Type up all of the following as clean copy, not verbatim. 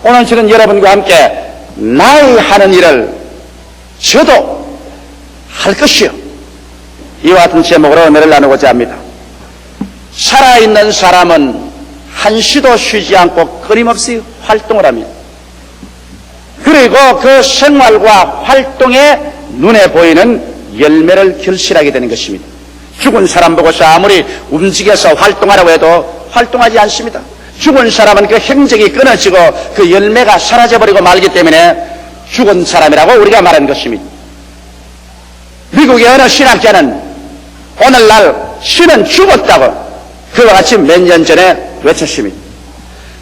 오늘 저는 여러분과 함께 나의 하는 일을 저도 할 것이요, 이와 같은 제목으로 은혜를 나누고자 합니다. 살아있는 사람은 한시도 쉬지 않고 끊임없이 활동을 합니다. 그리고 그 생활과 활동에 눈에 보이는 열매를 결실하게 되는 것입니다. 죽은 사람 보고서 아무리 움직여서 활동하라고 해도 활동하지 않습니다. 죽은 사람은 그 행적이 끊어지고 그 열매가 사라져버리고 말기 때문에 죽은 사람이라고 우리가 말하는 것입니다. 미국의 어느 신학자는 오늘날 신은 죽었다고 그와 같이 몇 년 전에 외쳤습니다.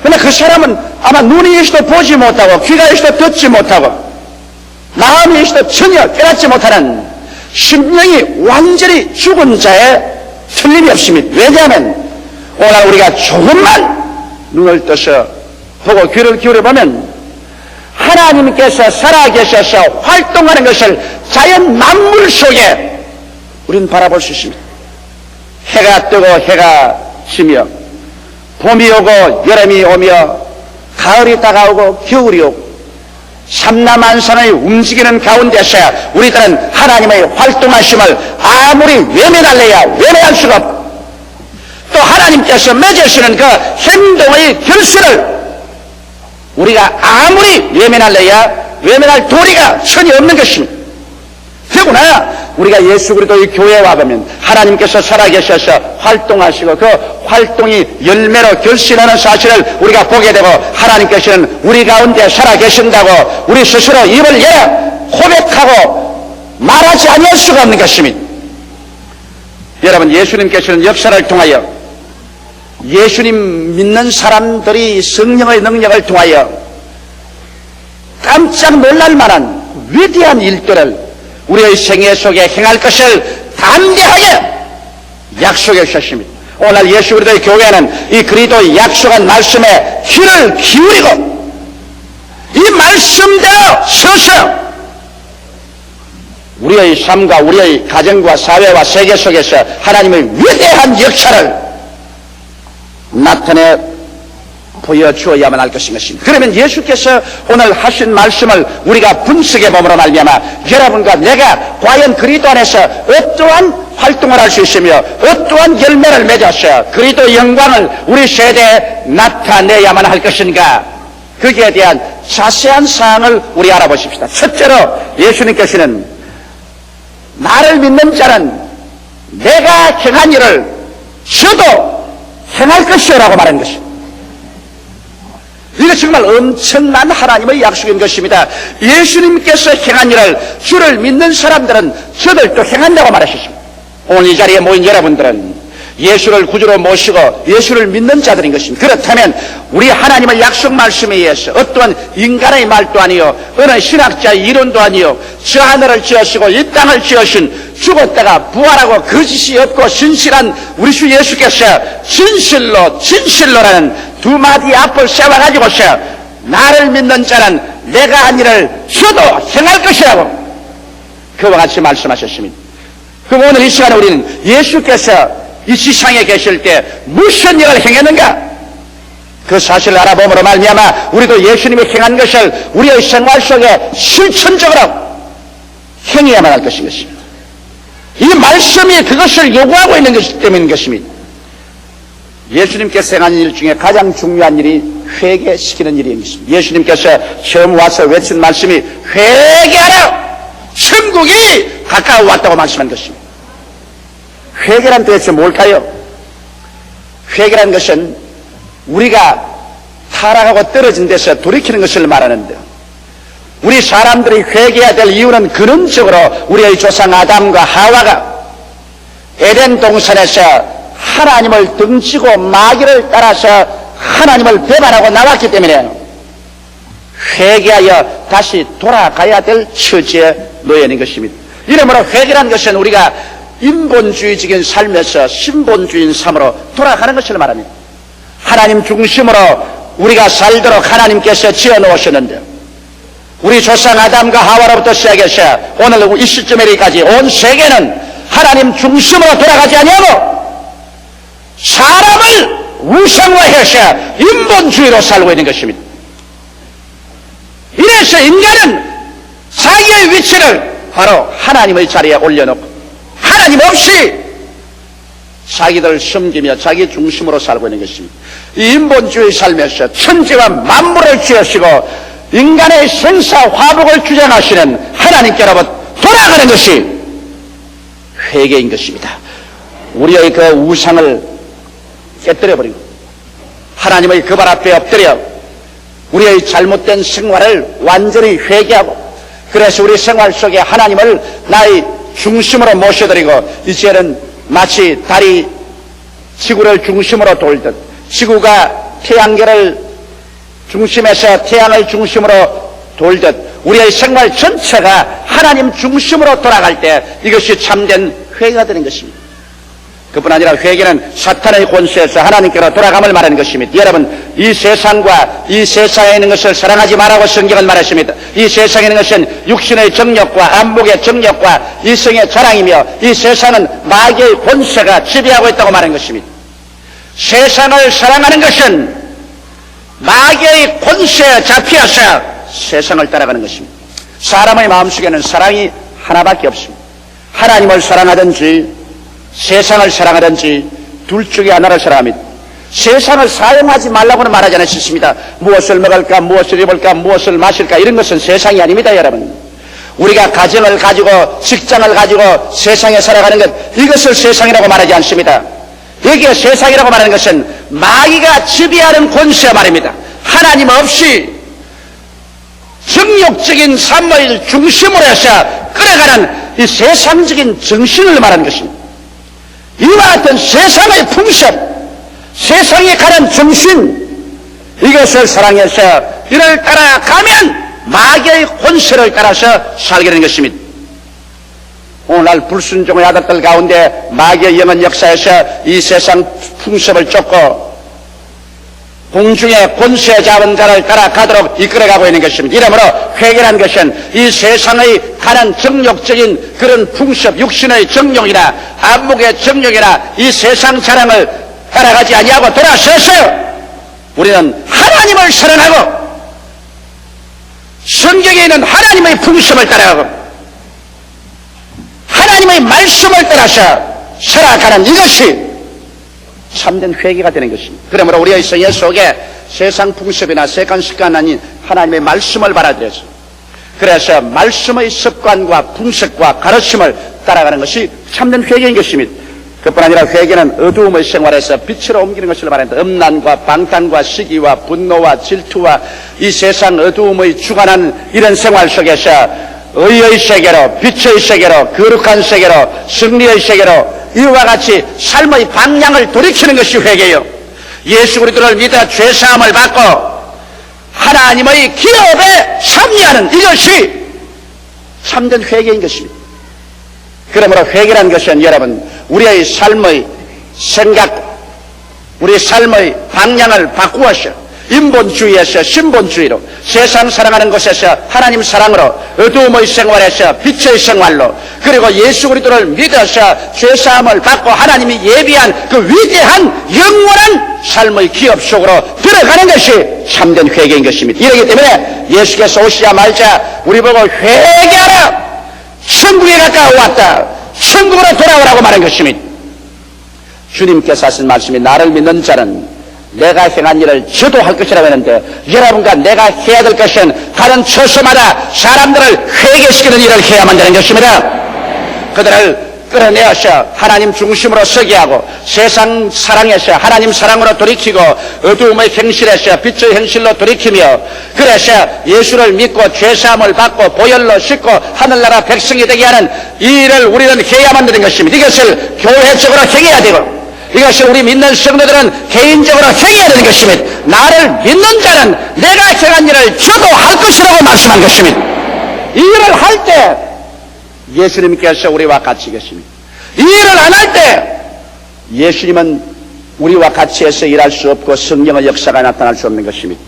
그러나 그 사람은 아마 눈이 있어도 보지 못하고 귀가 있어도 듣지 못하고 마음이 있어도 전혀 깨닫지 못하는 심령이 완전히 죽은 자에 틀림이 없습니다. 왜냐하면 오늘 우리가 조금만 눈을 떠서 보고 귀를 기울여보면 하나님께서 살아계셔서 활동하는 것을 자연 만물 속에 우리는 바라볼 수 있습니다. 해가 뜨고 해가 지며 봄이 오고 여름이 오며 가을이 다가오고 겨울이 오고 삼라만상의 움직이는 가운데서 우리들은 하나님의 활동하심을 아무리 외면할래야 외면할 수가 없고, 또 하나님께서 맺으시는 그 행동의 결실을 우리가 아무리 외면할래야 외면할 도리가 전혀 없는 것입니다. 더구나 우리가 예수 그리스도의 교회에 와보면 하나님께서 살아계셔서 활동하시고 그 활동이 열매로 결실하는 사실을 우리가 보게 되고, 하나님께서는 우리 가운데 살아계신다고 우리 스스로 입을 열어 고백하고 말하지 아니할 수가 없는 것입니다. 여러분, 예수님께서는 역사를 통하여 예수님 믿는 사람들이 성령의 능력을 통하여 깜짝 놀랄 만한 위대한 일들을 우리의 생애 속에 행할 것을 담대하게 약속해 주셨습니다. 오늘 예수 그리스도의 교회는 이 그리스도의 약속한 말씀에 귀를 기울이고 이 말씀대로 서서 우리의 삶과 우리의 가정과 사회와 세계 속에서 하나님의 위대한 역사를 나타내 보여주어야만 할 것인 것입니다. 그러면 예수께서 오늘 하신 말씀을 우리가 분석해 봄으로 말미암아 여러분과 내가 과연 그리스도 안에서 어떠한 활동을 할 수 있으며 어떠한 열매를 맺어서 그리스도의 영광을 우리 세대에 나타내야만 할 것인가, 거기에 대한 자세한 사항을 우리 알아보십시다. 첫째로 예수님께서는 나를 믿는 자는 내가 행한 일을 저도 행할 것이라고 말한 것입니다. 이게 정말 엄청난 하나님의 약속인 것입니다. 예수님께서 행한 일을 주를 믿는 사람들은 저들도 행한다고 말하셨습니다. 오늘 이 자리에 모인 여러분들은 예수를 구주로 모시고 예수를 믿는 자들인 것입니다. 그렇다면 우리 하나님의 약속 말씀에 의해서 어떠한 인간의 말도 아니요 어느 신학자의 이론도 아니요 저 하늘을 지으시고 이 땅을 지으신 죽었다가 부활하고 거짓이 없고 신실한 우리 주 예수께서 진실로라는 두 마디 앞을 세워가지고서 나를 믿는 자는 내가 한 일을 저도 행할 것이라고 그와 같이 말씀하셨습니다. 그럼 오늘 이 시간에 우리는 예수께서 이 지상에 계실 때 무슨 일을 행했는가, 그 사실을 알아봄으로 말미암아 우리도 예수님이 행한 것을 우리의 생활 속에 실천적으로 행해야만 할 것인 것입니다. 이 말씀이 그것을 요구하고 있는 것이기 때문인 것입니다. 예수님께서 행한 일 중에 가장 중요한 일이 회개시키는 일인 것입니다. 예수님께서 처음 와서 외친 말씀이 회개하라, 천국이 가까워 왔다고 말씀한 것입니다. 회개란 도대체 뭘까요? 회개란 것은 우리가 타락하고 떨어진 데서 돌이키는 것을 말하는데, 우리 사람들이 회개해야 될 이유는 근원적으로 우리의 조상 아담과 하와가 에덴 동산에서 하나님을 등지고 마귀를 따라서 하나님을 배반하고 나왔기 때문에 회개하여 다시 돌아가야 될 처지에 놓여 있는 것입니다. 이러므로 회개란 것은 우리가 인본주의적인 삶에서 신본주의인 삶으로 돌아가는 것을 말합니다. 하나님 중심으로 우리가 살도록 하나님께서 지어놓으셨는데, 우리 조상 아담과 하와로부터 시작해서 오늘 이 시점에 이르기까지 온 세계는 하나님 중심으로 돌아가지 아니하고 사람을 우상화해서 인본주의로 살고 있는 것입니다. 그래서 인간은 자기의 위치를 바로 하나님의 자리에 올려놓고 하나님 없이 자기들 섬기며 자기 중심으로 살고 있는 것입니다. 이 인본주의 삶에서 천지와 만물을 지으시고 인간의 생사 화복을 주장하시는 하나님께로부터 돌아가는 것이 회개인 것입니다. 우리의 그 우상을 깨뜨려버리고 하나님의 그 발 앞에 엎드려 우리의 잘못된 생활을 완전히 회개하고 그래서 우리 생활 속에 하나님을 나의 중심으로 모셔드리고 이제는 마치 달이 지구를 중심으로 돌듯 지구가 태양계를 중심에서 태양을 중심으로 돌듯 우리의 생활 전체가 하나님 중심으로 돌아갈 때 이것이 참된 회개가 되는 것입니다. 그뿐 아니라 회개는 사탄의 권세에서 하나님께로 돌아감을 말하는 것입니다. 여러분, 이 세상과 이 세상에 있는 것을 사랑하지 말라고 성경은 말했습니다. 이 세상에 있는 것은 육신의 정욕과 안목의 정욕과 이성의 자랑이며 이 세상은 마귀의 권세가 지배하고 있다고 말하는 것입니다. 세상을 사랑하는 것은 마귀의 권세에 잡혀서 세상을 따라가는 것입니다. 사람의 마음속에는 사랑이 하나밖에 없습니다. 하나님을 사랑하든지 세상을 사랑하든지 둘 중에 하나를 사랑합니다. 세상을 사용하지 말라고는 말하지 않으셨습니다. 무엇을 먹을까, 무엇을 입을까, 무엇을 마실까 이런 것은 세상이 아닙니다. 여러분, 우리가 가정을 가지고 직장을 가지고 세상에 살아가는 것 이것을 세상이라고 말하지 않습니다. 여기에 세상이라고 말하는 것은 마귀가 지배하는 권세 말입니다. 하나님 없이 정욕적인 삶을 중심으로 해서 끌어가는 이 세상적인 정신을 말하는 것입니다. 이와 같은 세상의 풍습, 세상에 가는 정신, 이것을 사랑해서 이를 따라가면 마귀의 권세를 따라서 살게 되는 것입니다. 오늘날 불순종의 아들들 가운데 마귀의 영은 역사에서 이 세상 풍습을 쫓고 공중의 권세 잡은 자를 따라가도록 이끌어가고 있는 것입니다. 이러므로 회개라는 것은 이 세상의 가는 정욕적인 그런 풍습, 육신의 정욕이나 안목의 정욕이나 이 세상 자랑을 따라가지 아니하고 돌아서서 우리는 하나님을 사랑하고 성경에 있는 하나님의 풍습을 따라가고 하나님의 말씀을 따라서 살아가는 이것이 참된 회개가 되는 것입니다. 그러므로 우리의 생애 속에 세상 풍습이나 세간 습관 아닌 하나님의 말씀을 받아들여서 그래서 말씀의 습관과 풍습과 가르침을 따라가는 것이 참된 회개인 것입니다. 그뿐 아니라 회개는 어두움의 생활에서 빛으로 옮기는 것을 말합니다. 음란과 방탕과 시기와 분노와 질투와 이 세상 어두움의 주관하는 이런 생활 속에서 의의 세계로, 빛의 세계로, 거룩한 세계로, 승리의 세계로 이와 같이 삶의 방향을 돌이키는 것이 회개요. 예수 그리스도를 믿어 죄사함을 받고 하나님의 기업에 참여하는 이것이 참된 회개인 것입니다. 그러므로 회개라는 것은 여러분 우리의 삶의 생각, 우리 삶의 방향을 바꾸어서 인본주의에서 신본주의로 세상 사랑하는 곳에서 하나님 사랑으로 어두움의 생활에서 빛의 생활로 그리고 예수 그리스도를 믿어서 죄사함을 받고 하나님이 예비한 그 위대한 영원한 삶의 기업 속으로 들어가는 것이 참된 회개인 것입니다. 이러기 때문에 예수께서 오시자마자 우리 보고 회개하라, 천국에 가까워 왔다, 천국으로 돌아오라고 말한 것입니다. 주님께서 하신 말씀이 나를 믿는 자는 내가 행한 일을 저도 할 것이라고 했는데 여러분과 내가 해야 될 것은 가는 처소마다 사람들을 회개시키는 일을 해야만 되는 것입니다. 그들을 끌어내어서 하나님 중심으로 서게 하고 세상 사랑에서 하나님 사랑으로 돌이키고 어두움의 행실에서 빛의 행실로 돌이키며 그래서 예수를 믿고 죄사함을 받고 보혈로 씻고 하늘나라 백성이 되게 하는 이 일을 우리는 해야만 되는 것입니다. 이것을 교회적으로 행해야 되고 이것이 우리 믿는 성도들은 개인적으로 행해야 되는 것입니다. 나를 믿는 자는 내가 행한 일을 저도 할 것이라고 말씀한 것입니다. 이 일을 할 때 예수님께서 우리와 같이 계십니다. 이 일을 안 할 때 예수님은 우리와 같이 해서 일할 수 없고 성령의 역사가 나타날 수 없는 것입니다.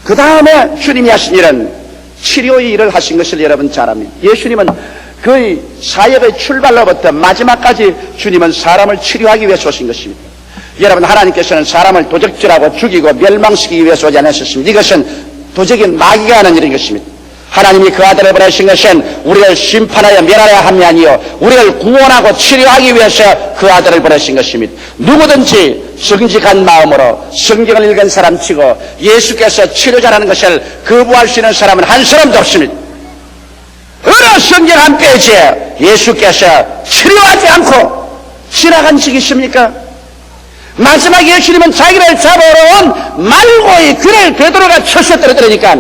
그 다음에 주님이 하신 일은 치료의 일을 하신 것을 여러분 잘 압니다. 예수님은 그의 사역의 출발로부터 마지막까지 주님은 사람을 치료하기 위해서 오신 것입니다. 여러분 하나님께서는 사람을 도적질하고 죽이고 멸망시키기 위해서 오지 않으셨습니다. 이것은 압도적인 마귀가 하는 일인 것입니다. 하나님이 그 아들을 보내신 것은 우리를 심판하여 멸하려 함이 아니요 우리를 구원하고 치료하기 위해서 그 아들을 보내신 것입니다. 누구든지 정직한 마음으로 성경을 읽은 사람치고 예수께서 치료자라는 것을 거부할 수 있는 사람은 한 사람도 없습니다. 어느 성경 한 페이지에 예수께서 치료하지 않고 지나간 적이 있습니까? 마지막 예수님은 자기를 잡아오러 온 말고의 귀를 베드로가 쳐서 떨어뜨리니까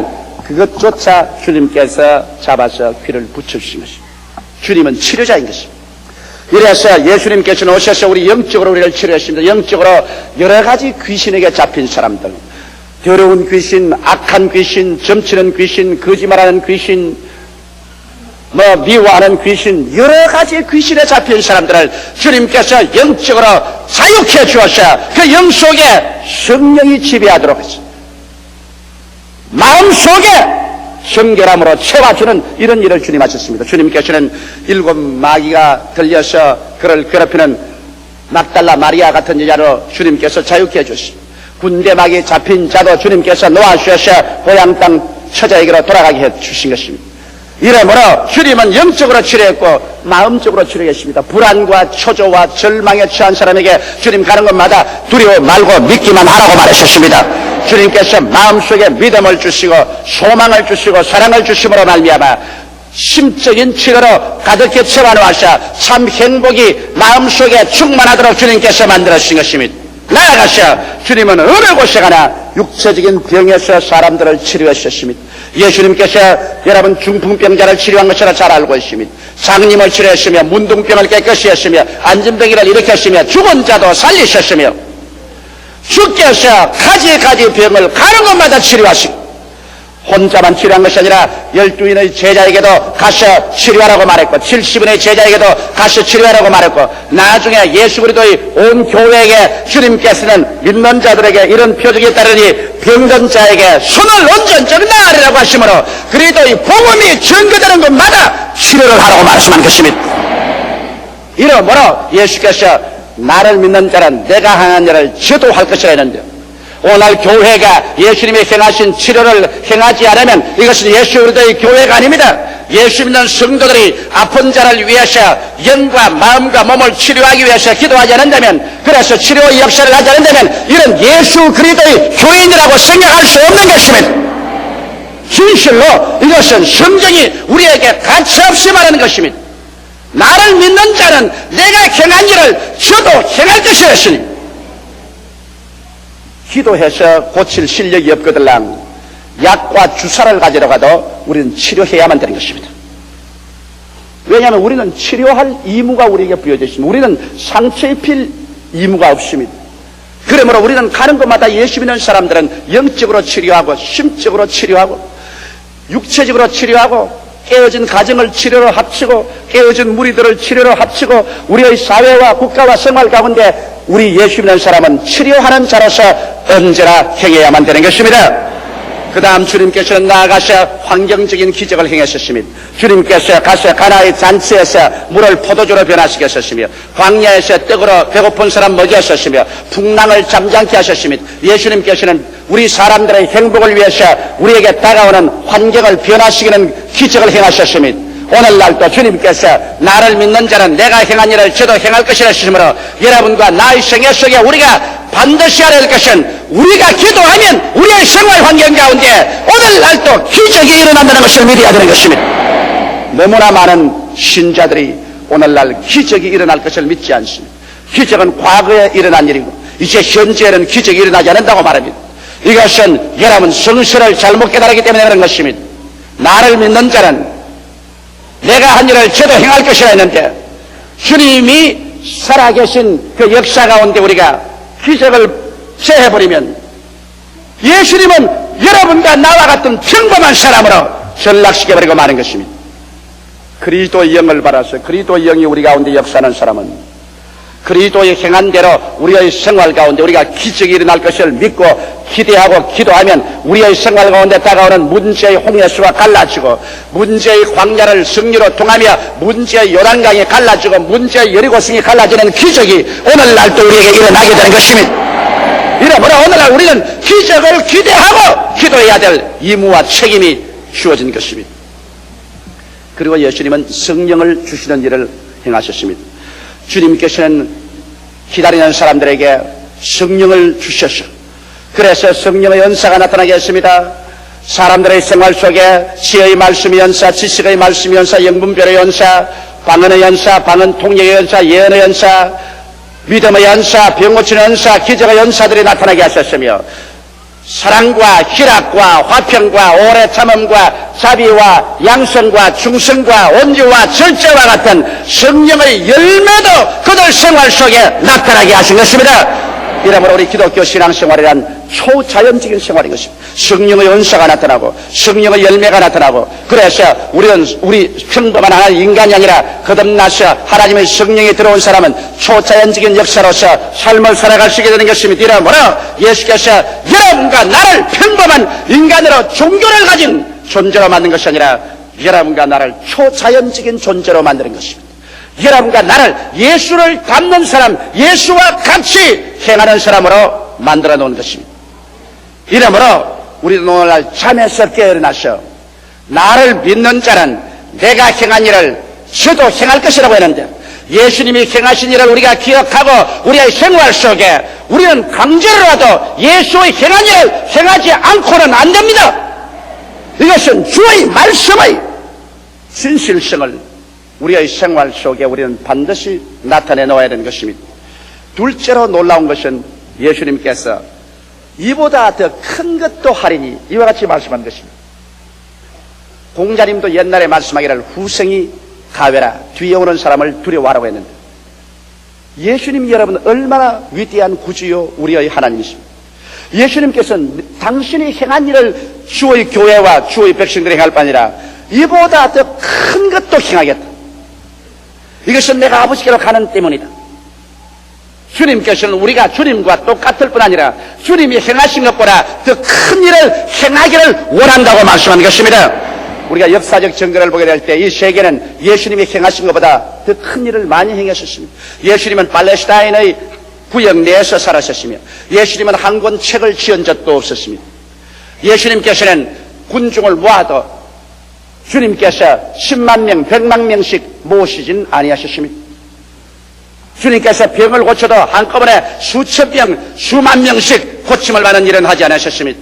그것조차 주님께서 잡아서 귀를 붙여주신 것입니다. 주님은 치료자인 것입니다. 이래서 예수님께서는 오셔서 우리 영적으로 우리를 치료하십니다. 영적으로 여러 가지 귀신에게 잡힌 사람들, 더러운 귀신, 악한 귀신, 점치는 귀신, 거짓말하는 귀신, 미워하는 귀신, 여러 가지 귀신에 잡힌 사람들을 주님께서 영적으로 자유케 주어서 그 영 속에 성령이 지배하도록 했습니다. 마음속에 성결함으로 채워주는 이런 일을 주님 하셨습니다. 주님께서는 7 마귀가 들려서 그를 괴롭히는 막달라 마리아 같은 여자로 주님께서 자유케 해주셨습니다. 군대 마귀 잡힌 자도 주님께서 놓아주셔서 고향 땅 처자에게로 돌아가게 해주신 것입니다. 이러므로 주님은 영적으로 치료했고 마음적으로 치료했습니다. 불안과 초조와 절망에 처한 사람에게 주님 가는 곳마다 두려워 말고 믿기만 하라고 말하셨습니다. 주님께서 마음속에 믿음을 주시고 소망을 주시고 사랑을 주심으로 말미암아 심적인 치료로 가득히 채워놓으셔 참 행복이 마음속에 충만하도록 주님께서 만들어주신 것입니다. 나아가셔 주님은 어느 곳에 가나 육체적인 병에서 사람들을 치료하셨습니다. 예수님께서 여러분 중풍병자를 치료한 것처럼 잘 알고 있습니다. 장님을 치료했으며 문둥병을 깨끗이 했으며 안진병이를 일으켰으며 죽은 자도 살리셨으며 주께서 가지 병을 가는 곳마다 치료하시고 혼자만 치료한 것이 아니라 12인의 제자에게도 가서 치료하라고 말했고 70인의 제자에게도 가서 치료하라고 말했고 나중에 예수 그리스도의 온 교회에게 주님께서는 믿는 자들에게 이런 표적이 따르니 병든 자에게 손을 얹은 나으리라고 하시므로 그리스도의 복음이 전거되는 곳마다 치료를 하라고 말씀한 것입니다. 이러므로 예수께서 나를 믿는 자는 내가 하는 일을 저도 할 것이라 했는데 오늘 교회가 예수님이 행하신 치료를 행하지 않으면 이것은 예수 그리스도의 교회가 아닙니다. 예수 믿는 성도들이 아픈 자를 위해서 영과 마음과 몸을 치료하기 위해서 기도하지 않는다면 그래서 치료의 역사를 하지 않는다면 이런 예수 그리스도의 교인이라고 생각할 수 없는 것입니다. 진실로 이것은 성경이 우리에게 가차없이 말하는 것입니다. 나를 믿는 자는 내가 행한 일을 저도 행할 것이라 했으니 기도해서 고칠 실력이 없거들랑 약과 주사를 가지러 가도 우리는 치료해야만 되는 것입니다. 왜냐하면 우리는 치료할 의무가 우리에게 부여져 있습니다. 우리는 상처 입힐 의무가 없습니다. 그러므로 우리는 가는 곳마다 예수 믿는 사람들은 영적으로 치료하고 심적으로 치료하고 육체적으로 치료하고 깨어진 가정을 치료로 합치고 깨어진 무리들을 치료로 합치고 우리의 사회와 국가와 생활 가운데 우리 예수 믿는 사람은 치료하는 자로서 언제나 행해야만 되는 것입니다. 그 다음 주님께서는 나아가서 환경적인 기적을 행하셨습니다. 주님께서 가서 가나의 잔치에서 물을 포도주로 변화시켰었으며 광야에서 떡으로 배고픈 사람 먹였었으며 풍랑을 잠잠케 하셨습니다. 예수님께서는 우리 사람들의 행복을 위해서 우리에게 다가오는 환경을 변화시키는 기적을 행하셨습니다. 오늘날도 주님께서 나를 믿는 자는 내가 행한 일을 저도 행할 것이라 하시므로 여러분과 나의 생애 속에 우리가 반드시 알아야 할 것은 우리가 기도하면 우리의 생활 환경 가운데 오늘날도 기적이 일어난다는 것을 믿어야 되는 것입니다. 너무나 많은 신자들이 오늘날 기적이 일어날 것을 믿지 않습니다. 기적은 과거에 일어난 일이고 이제 현재에는 기적이 일어나지 않는다고 말합니다. 이것은 여러분 성서를 잘못 깨달았기 때문에 그런 것입니다. 나를 믿는 자는 내가 한 일을 저도 행할 것이라 했는데 주님이 살아계신 그 역사 가운데 우리가 기적을 체해버리면 예수님은 여러분과 나와 같은 평범한 사람으로 전락시켜버리고 마는 것입니다. 그리스도의 영을 받아서 그리스도의 영이 우리 가운데 역사하는 사람은 그리스도의 행한 대로 우리의 생활 가운데 우리가 기적이 일어날 것을 믿고 기대하고 기도하면 우리의 생활 가운데 다가오는 문제의 홍해수가 갈라지고 문제의 광야를 승리로 통하며 문제의 요단강이 갈라지고 문제의 여리고성이 갈라지는 기적이 오늘날 또 우리에게 일어나게 되는 것입니다. 이러므로 오늘날 우리는 기적을 기대하고 기도해야 될 의무와 책임이 주어진 것입니다. 그리고 예수님은 성령을 주시는 일을 행하셨습니다. 주님께서는 기다리는 사람들에게 성령을 주셔서 그래서 성령의 연사가 나타나게 했습니다. 사람들의 생활 속에 지혜의 말씀의 연사, 지식의 말씀의 연사, 영분별의 연사, 방언의 연사, 방언 통역의 연사, 예언의 연사, 믿음의 연사, 병 고치는 연사, 기적의 연사들이 나타나게 하셨으며 사랑과 희락과 화평과 오래 참음과 자비와 양성과 충성과 온유와 절제와 같은 성령의 열매도 그들 생활 속에 나타나게 하신 것입니다. 이러므로 우리 기독교 신앙생활이란 초자연적인 생활인 것입니다. 성령의 은사가 나타나고 성령의 열매가 나타나고 그래서 우리 평범한 하나의 인간이 아니라 거듭나서 하나님의 성령이 들어온 사람은 초자연적인 역사로서 삶을 살아갈 수 있게 되는 것입니다. 이러므로 예수께서 여러분과 나를 평범한 인간으로 종교를 가진 존재로 만든 것이 아니라 여러분과 나를 초자연적인 존재로 만드는 것입니다. 여러분과 나를 예수를 닮는 사람, 예수와 같이 행하는 사람으로 만들어 놓은 것입니다. 이러므로 우리도 오늘날 잠에서 깨어나서 나를 믿는 자는 내가 행한 일을 저도 행할 것이라고 했는데 예수님이 행하신 일을 우리가 기억하고 우리의 생활 속에 우리는 강제로라도 예수의 행한 일을 행하지 않고는 안 됩니다. 이것은 주의 말씀의 진실성을 우리의 생활 속에 우리는 반드시 나타내 놓아야 되는 것입니다. 둘째로 놀라운 것은 예수님께서 이보다 더 큰 것도 하리니 이와 같이 말씀한 것입니다. 공자님도 옛날에 말씀하기를 후생이 가외라 뒤에 오는 사람을 두려워하라고 했는데 예수님 여러분 얼마나 위대한 구주요 우리의 하나님이십니다. 예수님께서는 당신이 행한 일을 주의 교회와 주의 백성들이 행할 뿐 아니라 이보다 더 큰 것도 행하겠다. 이것은 내가 아버지께로 가는 때문이다. 주님께서는 우리가 주님과 똑같을 뿐 아니라 주님이 행하신 것보다 더 큰 일을 행하기를 원한다고 말씀하는 것입니다. 우리가 역사적 증거를 보게 될 때 이 세계는 예수님이 행하신 것보다 더 큰 일을 많이 행하셨습니다. 예수님은 팔레스타인의 구역 내에서 살았었으며 예수님은 한 권 책을 지은 적도 없었습니다. 예수님께서는 군중을 모아도 주님께서 10만 명, 100만 명씩 모시진 아니하셨습니다. 주님께서 병을 고쳐도 한꺼번에 수천 명, 수만 명씩 고침을 받는 일은 하지 않으셨습니다.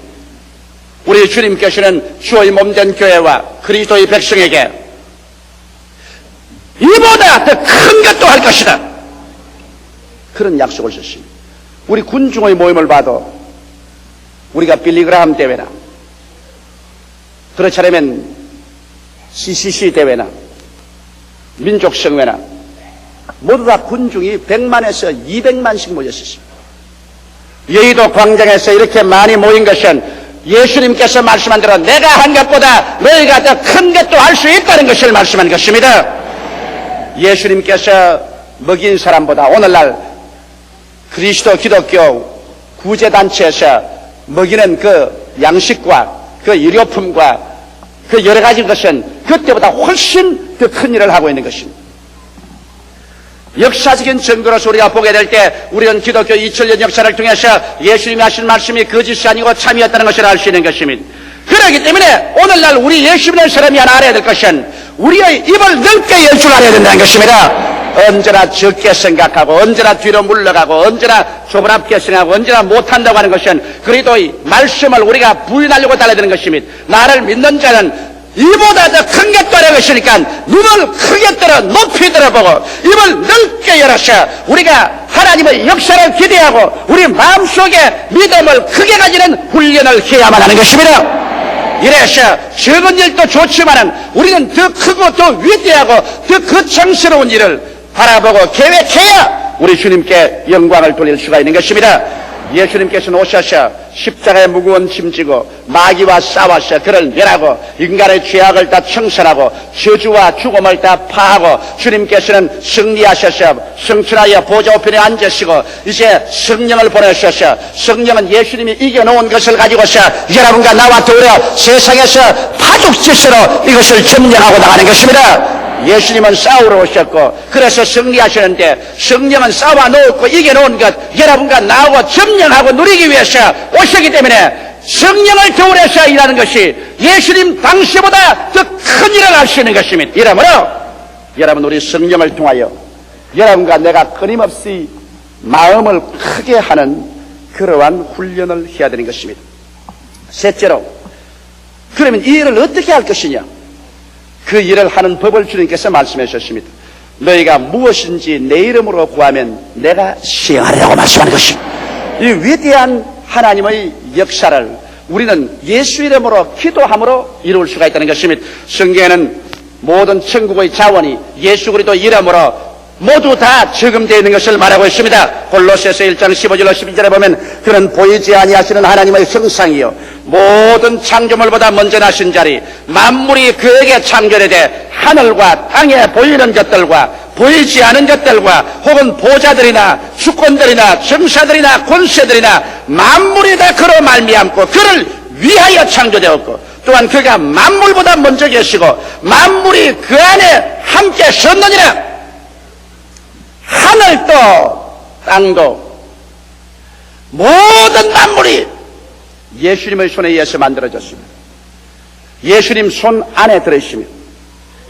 우리 주님께서는 주의 몸된 교회와 그리스도의 백성에게 이보다 더 큰 것도 할 것이다. 그런 약속을 주셨습니다. 우리 군중의 모임을 봐도 우리가 빌리그라함 대회나 그렇지 않으면 CCC 대회나 민족성회나 모두 다 군중이 100만에서 200만씩 모였습니다. 여의도 광장에서 이렇게 많이 모인 것은 예수님께서 말씀한 대로 내가 한 것보다 너희가 더 큰 것도 할 수 있다는 것을 말씀한 것입니다. 예수님께서 먹인 사람보다 오늘날 그리스도 기독교 구제단체에서 먹이는 그 양식과 그 의료품과 그 여러 가지 것은 그때보다 훨씬 더 큰 일을 하고 있는 것입니다. 역사적인 증거로서 우리가 보게 될 때 우리는 기독교 2000년 역사를 통해서 예수님이 하신 말씀이 거짓이 아니고 참이었다는 것을 알 수 있는 것입니다. 그렇기 때문에 오늘날 우리 예수 믿는 사람이 하나 알아야 될 것은 우리의 입을 넓게 열 줄 알아야 된다는 것입니다. 언제나 적게 생각하고 언제나 뒤로 물러가고 언제나 조그맣게 생각하고 언제나 못한다고 하는 것은 그리스도의 말씀을 우리가 부인하려고 달려드는 것입니다. 나를 믿는 자는 이보다 더 큰 것도 하는 것이니까 눈을 크게 들어 높이 들어보고 입을 넓게 열어서 우리가 하나님의 역사를 기대하고 우리 마음속에 믿음을 크게 가지는 훈련을 해야만 하는 것입니다. 이래서 적은 일도 좋지만은 우리는 더 크고 더 위대하고 더 거창스러운 일을 바라보고 계획해야 우리 주님께 영광을 돌릴 수가 있는 것입니다. 예수님께서는 오셔서 십자가의 무거운 짐 지고 마귀와 싸워서 그를 멸하고 인간의 죄악을 다 청산하고 저주와 죽음을 다 파하고 주님께서는 승리하셔서 성천하여 보좌 우편에 앉으시고 이제 성령을 보내셔서 성령은 예수님이 이겨놓은 것을 가지고서 여러분과 나와 더불어 세상에서 파죽지세로 이것을 점령하고 나가는 것입니다. 예수님은 싸우러 오셨고 그래서 승리하시는데 성령은 싸워놓고 이겨놓은 것 여러분과 나하고 점령하고 누리기 위해서 오셨기 때문에 성령을 겨울에서 일하는 것이 예수님 당시보다 더 큰 일을 할 수 있는 것입니다. 이러므로 여러분, 우리 성령을 통하여 여러분과 내가 끊임없이 마음을 크게 하는 그러한 훈련을 해야 되는 것입니다. 셋째로, 그러면 이 일을 어떻게 할 것이냐? 그 일을 하는 법을 주님께서 말씀해 주셨습니다. 너희가 무엇인지 내 이름으로 구하면 내가 시행하리라고 말씀하는 것입니다. 이 위대한 하나님의 역사를 우리는 예수 이름으로 기도함으로 이룰 수가 있다는 것입니다. 성경에는 모든 천국의 자원이 예수 그리스도 이름으로 모두 다 저금되어 있는 것을 말하고 있습니다. 골로새서 1장 15절로 12절에 보면 그는 보이지 아니하시는 하나님의 형상이요 모든 창조물보다 먼저 나신 자리 만물이 그에게 창조되되 하늘과 땅에 보이는 것들과 보이지 않은 것들과 혹은 보좌들이나 주권들이나 정사들이나 권세들이나 만물이 다 그로 말미암고 그를 위하여 창조되었고 또한 그가 만물보다 먼저 계시고 만물이 그 안에 함께 섰느니라. 하늘도 땅도 모든 만물이 예수님의 손에 의해서 만들어졌습니다. 예수님 손 안에 들어있으며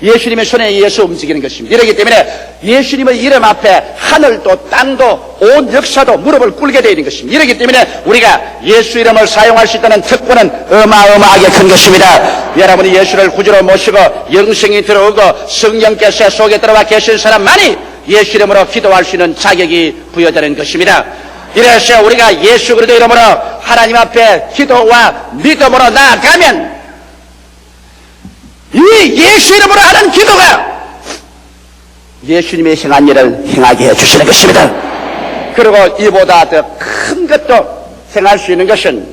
예수님의 손에 의해서 움직이는 것입니다. 이렇기 때문에 예수님의 이름 앞에 하늘도 땅도 온 역사도 무릎을 꿇게 되어 있는 것입니다. 이렇기 때문에 우리가 예수 이름을 사용할 수 있다는 특권은 어마어마하게 큰 것입니다. 여러분이 예수를 구주로 모시고 영생이 들어오고 성령께서 속에 들어와 계신 사람만이 예수 이름으로 기도할 수 있는 자격이 부여되는 것입니다. 이래서 우리가 예수 그리스도 이름으로 하나님 앞에 기도와 믿음으로 나아가면 이 예수 이름으로 하는 기도가 예수님의 행한 일을 행하게 해주시는 것입니다. 그리고 이보다 더 큰 것도 행할 수 있는 것은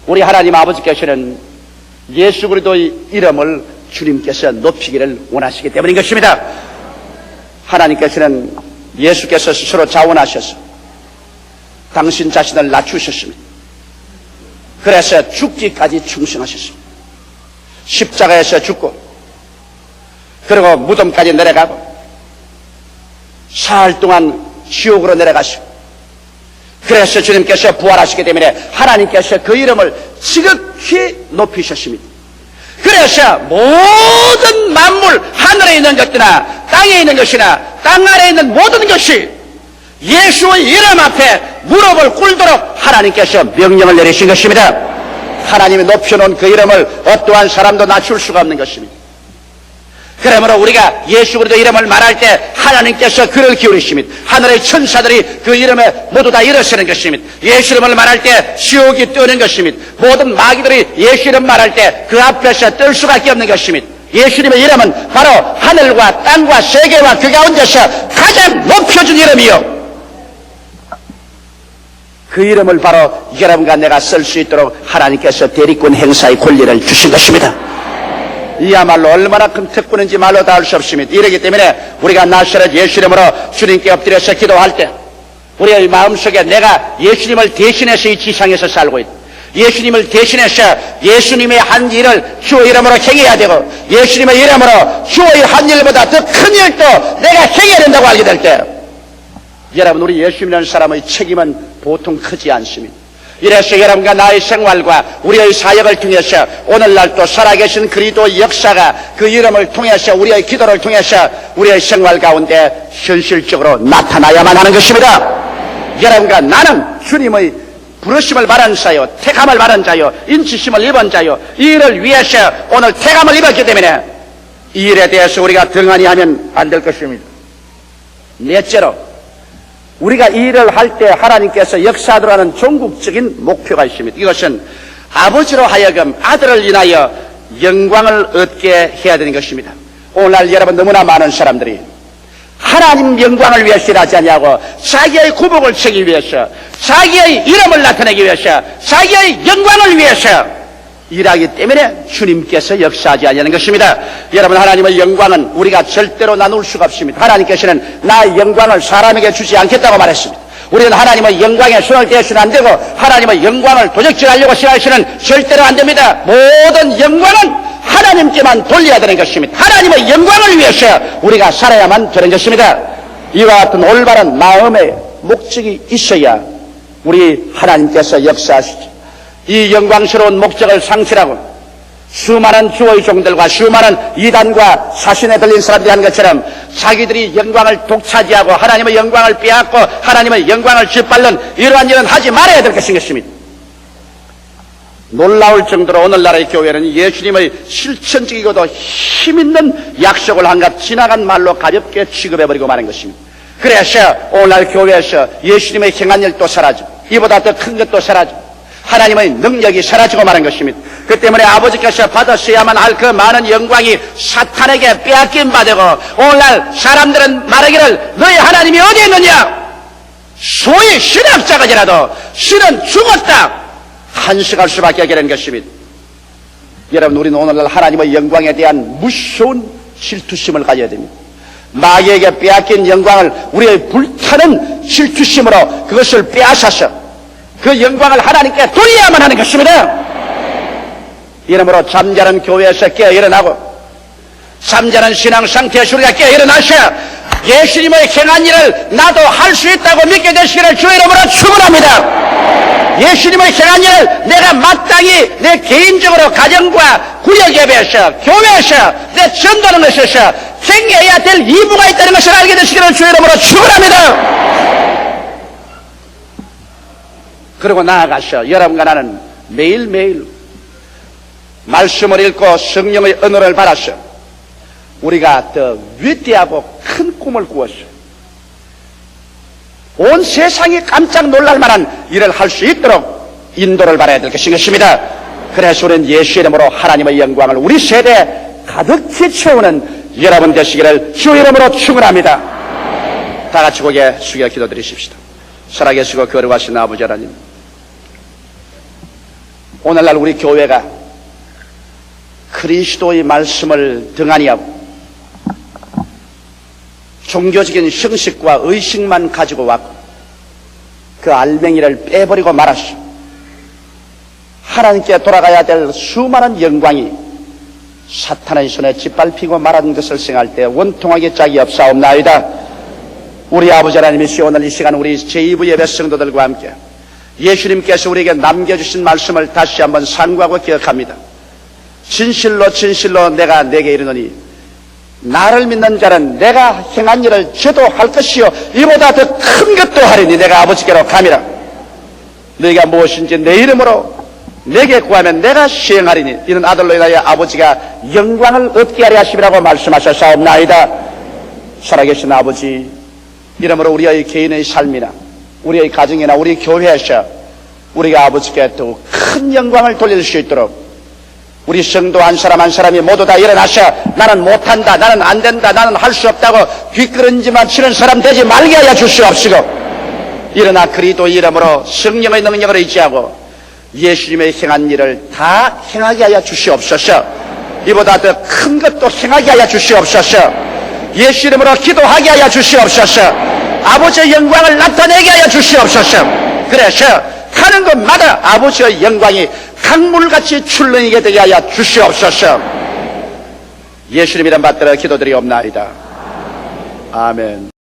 우리 하나님 아버지께서는 예수 그리스도의 이름을 주님께서 높이기를 원하시기 때문인 것입니다. 하나님께서는 예수께서 스스로 자원하셔서 당신 자신을 낮추셨습니다. 그래서 죽기까지 충성하셨습니다. 십자가에서 죽고 그리고 무덤까지 내려가고 사흘 동안 지옥으로 내려가시고 그래서 주님께서 부활하시기 때문에 하나님께서 그 이름을 지극히 높이셨습니다. 그래서 모든 만물 하늘에 있는 것이나 땅에 있는 것이나 땅 아래에 있는 모든 것이 예수의 이름 앞에 무릎을 꿇도록 하나님께서 명령을 내리신 것입니다. 하나님이 높여놓은 그 이름을 어떠한 사람도 낮출 수가 없는 것입니다. 그러므로 우리가 예수 그리스도 이름을 말할 때 하나님께서 귀를 기울이십니다. 하늘의 천사들이 그 이름에 모두 다 일어서는 것입니다. 예수 이름을 말할 때 지옥이 뜨는 것입니다. 모든 마귀들이 예수 이름 말할 때 그 앞에서 뜰 수밖에 없는 것입니다. 예수님의 이름은 바로 하늘과 땅과 세계와 그 가운데서 가장 높여준 이름이요 그 이름을 바로 여러분과 내가 쓸 수 있도록 하나님께서 대리권 행사의 권리를 주신 것입니다. 이야말로 얼마나 큰 특권인지 말로 다 할 수 없습니다. 이러기 때문에 우리가 나사렛 예수 이름으로 주님께 엎드려서 기도할 때 우리의 마음속에 내가 예수님을 대신해서 이 지상에서 살고 있다. 예수님을 대신해서 예수님의 한 일을 주의 이름으로 행해야 되고 예수님의 이름으로 주의 한 일보다 더 큰 일도 내가 행해야 된다고 알게 될 때 여러분 우리 예수님이라는 사람의 책임은 보통 크지 않습니다. 이래서 여러분과 나의 생활과 우리의 사역을 통해서 오늘날 또 살아계신 그리스도의 역사가 그 이름을 통해서 우리의 기도를 통해서 우리의 생활 가운데 현실적으로 나타나야만 하는 것입니다. 여러분과 나는 주님의 부르심을 받은 자요 택함을 받은 자요 인치심을 입은 자요 이 일을 위해서 오늘 택함을 입었기 때문에 이 일에 대해서 우리가 등한히 하면 안 될 것입니다. 넷째로 우리가 이 일을 할 때 하나님께서 역사하도록 하는 종국적인 목표가 있습니다. 이것은 아버지로 하여금 아들을 인하여 영광을 얻게 해야 되는 것입니다. 오늘날 여러분 너무나 많은 사람들이 하나님 영광을 위해서 일하지 않냐고 자기의 구복을 채기 위해서 자기의 이름을 나타내기 위해서 자기의 영광을 위해서 일하기 때문에 주님께서 역사하지 않냐는 것입니다. 여러분 하나님의 영광은 우리가 절대로 나눌 수가 없습니다. 하나님께서는 나의 영광을 사람에게 주지 않겠다고 말했습니다. 우리는 하나님의 영광에 손을 대서는 안 되고 하나님의 영광을 도적질하려고 생각해서는 절대로 안 됩니다. 모든 영광은 하나님께만 돌려야 되는 것입니다. 하나님의 영광을 위해서 우리가 살아야만 되는 것입니다. 이와 같은 올바른 마음의 목적이 있어야 우리 하나님께서 역사하시죠. 이 영광스러운 목적을 상실하고 수많은 주의 종들과 수많은 이단과 사신에 들린 사람들이 한 것처럼 자기들이 영광을 독차지하고 하나님의 영광을 빼앗고 하나님의 영광을 짓밟는 이러한 일은 하지 말아야 될 것인 것입니다. 놀라울 정도로 오늘날의 교회는 예수님의 실천적이고도 힘있는 약속을 한갓 지나간 말로 가볍게 취급해버리고 마는 것입니다. 그래서 오늘날 교회에서 예수님의 행한 일도 사라지고 이보다 더 큰 것도 사라지고 하나님의 능력이 사라지고 마는 것입니다. 그 때문에 아버지께서 받으셔야만 할 그 많은 영광이 사탄에게 빼앗긴 바 되고 오늘날 사람들은 말하기를 너희 하나님이 어디 있느냐? 소위 신학자가지라도 신은 죽었다 한식할 수밖에 없게 된 것입니다. 여러분, 우리는 오늘날 하나님의 영광에 대한 무서운 질투심을 가져야 됩니다. 마귀에게 빼앗긴 영광을 우리의 불타는 질투심으로 그것을 빼앗아서 그 영광을 하나님께 돌려야만 하는 것입니다. 이러므로 잠자는 교회에서 깨어 일어나고 잠자는 신앙 상태에서 우리가 깨어 일어나서 예수님의 행한 일을 나도 할 수 있다고 믿게 되시기를 주 이름으로 축원합니다. 예수님의 행한 일을 내가 마땅히 내 개인적으로 가정과 구역 예배에서 교회에서 내 전도하는 것에서 챙겨야 될義務가 있다는 것을 알게 되시기를 주 이름으로 축원합니다. 그리고 나아가서 여러분과 나는 매일매일 말씀을 읽고 성령의 은혜를 받아서 우리가 더 위대하고 큰 꿈을 꾸어서 온 세상이 깜짝 놀랄 만한 일을 할 수 있도록 인도를 받아야 될 것입니다. 그래서 우리는 예수 이름으로 하나님의 영광을 우리 세대에 가득히 채우는 여러분 되시기를 주 이름으로 축원합니다. 다 같이 고개 숙여 기도드리십시다. 살아계시고 거룩하신 아버지 하나님, 오늘날 우리 교회가 그리스도의 말씀을 등한히 하고 종교적인 형식과 의식만 가지고 왔고 그 알맹이를 빼버리고 말았어. 하나님께 돌아가야 될 수많은 영광이 사탄의 손에 짓밟히고 말한 것을 생각할 때 원통하게 짝이 없사옵나이다. 우리 아버지 하나님이시 오늘 이 시간 우리 제2부 예배 성도들과 함께 예수님께서 우리에게 남겨주신 말씀을 다시 한번 상고하고 기억합니다. 진실로 진실로 내가 내게 이르노니 나를 믿는 자는 내가 행한 일을 저도 할 것이요 이보다 더 큰 것도 하리니 내가 아버지께로 감이라. 너희가 무엇인지 내 이름으로 내게 구하면 내가 시행하리니 이는 아들로 인하여 아버지가 영광을 얻게 하려 하심이라고 말씀하셨사옵나이다. 살아계신 아버지, 이러므로 우리의 개인의 삶이나 우리의 가정이나 우리 교회에서 우리가 아버지께 더 큰 영광을 돌릴 수 있도록 우리 성도 한 사람 한 사람이 모두 다 일어나서 나는 못한다, 나는 안 된다, 나는 할 수 없다고 뒷걸음질만 치는 사람 되지 말게 하여 주시옵시고, 일어나 그리스도 이름으로 성령의 능력을 의지하고 예수님의 행한 일을 다 행하게 하여 주시옵소서. 이보다 더 큰 것도 행하게 하여 주시옵소서. 예수 이름으로 기도하게 하여 주시옵소서. 아버지의 영광을 나타내게 하여 주시옵소서. 그래서 하는 것마다 아버지의 영광이 강물같이 출렁이게 되게 하여 주시옵소서. 예수님 이름 받들어 기도드리옵나이다. 아멘.